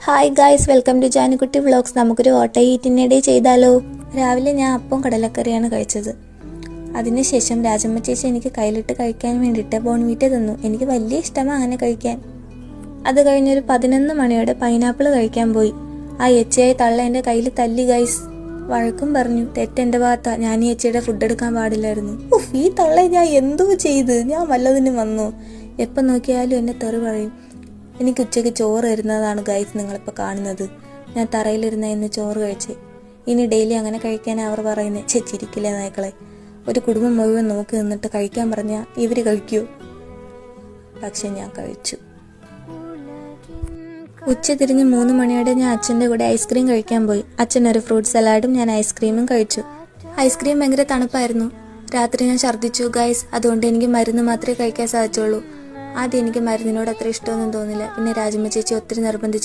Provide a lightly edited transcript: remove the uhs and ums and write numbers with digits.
Hi guys, welcome to Janukutty vlogs. നമുക്കൊരു ഓട്ട ഈറ്റിനിടെ ചെയ്താലോ? രാവിലെ ഞാൻ അപ്പം കടലക്കറിയാണ് കഴിച്ചത്. അതിനുശേഷം രാജമ്മ ചേച്ചി എനിക്ക് കയ്യിലിട്ട് കഴിക്കാൻ വേണ്ടിയിട്ട് ബോൺവിറ്റ തന്നു. എനിക്ക് വലിയ ഇഷ്ടമാണ് അങ്ങനെ കഴിക്കാൻ. അത് കഴിഞ്ഞൊരു 11 മണിയോടെ പൈനാപ്പിൾ കഴിക്കാൻ പോയി. ആ എച്ചിയായി തള്ള എൻ്റെ കയ്യിൽ തല്ലി ഗൈസ്. വഴക്കും പറഞ്ഞു. തെറ്റെൻ്റെ ഭാഗത്താ. ഞാൻ ഈ എച്ചിയുടെ ഫുഡ് എടുക്കാൻ പാടില്ലായിരുന്നു. ഈ തള്ള ഞാൻ എന്തോ ചെയ്ത്? ഞാൻ വല്ലതിന് വന്നു. എപ്പം നോക്കിയാലും എന്നെ തെറി പറയും. എനിക്ക് ഉച്ചയ്ക്ക് ചോറ് തരുന്നതാണ് ഗൈസ് നിങ്ങളിപ്പോൾ കാണുന്നത്. ഞാൻ തറയിലിരുന്ന ഇന്ന് ചോറ് കഴിച്ച്. ഇനി ഡെയിലി അങ്ങനെ കഴിക്കാൻ അവർ പറയുന്നത്. ചിരിക്കില്ലേ നായ്ക്കളെ. ഒരു കുടുംബം മുഴുവൻ നോക്കി നിന്നിട്ട് കഴിക്കാൻ പറഞ്ഞാൽ ഇവർ കഴിക്കൂ. പക്ഷെ ഞാൻ കഴിച്ചു. ഉച്ച തിരിഞ്ഞ് 3 മണിയോടെ ഞാൻ അച്ഛൻ്റെ കൂടെ ഐസ്ക്രീം കഴിക്കാൻ പോയി. അച്ഛനൊരു ഫ്രൂട്ട് സലാഡും ഞാൻ ഐസ്ക്രീമും കഴിച്ചു. ഐസ്ക്രീം ഭയങ്കര തണുപ്പായിരുന്നു. രാത്രി ഞാൻ ഛർദ്ദിച്ചു ഗൈസ്. അതുകൊണ്ട് എനിക്ക് മരുന്ന് മാത്രമേ കഴിക്കാൻ സാധിച്ചുള്ളൂ. ആദ്യം എനിക്ക് മരുന്നിനോട് അത്ര ഇഷ്ടമൊന്നും തോന്നില്ല. പിന്നെ രാജമ്മ ചേച്ചി ഒത്തിരി നിർബന്ധിച്ചു.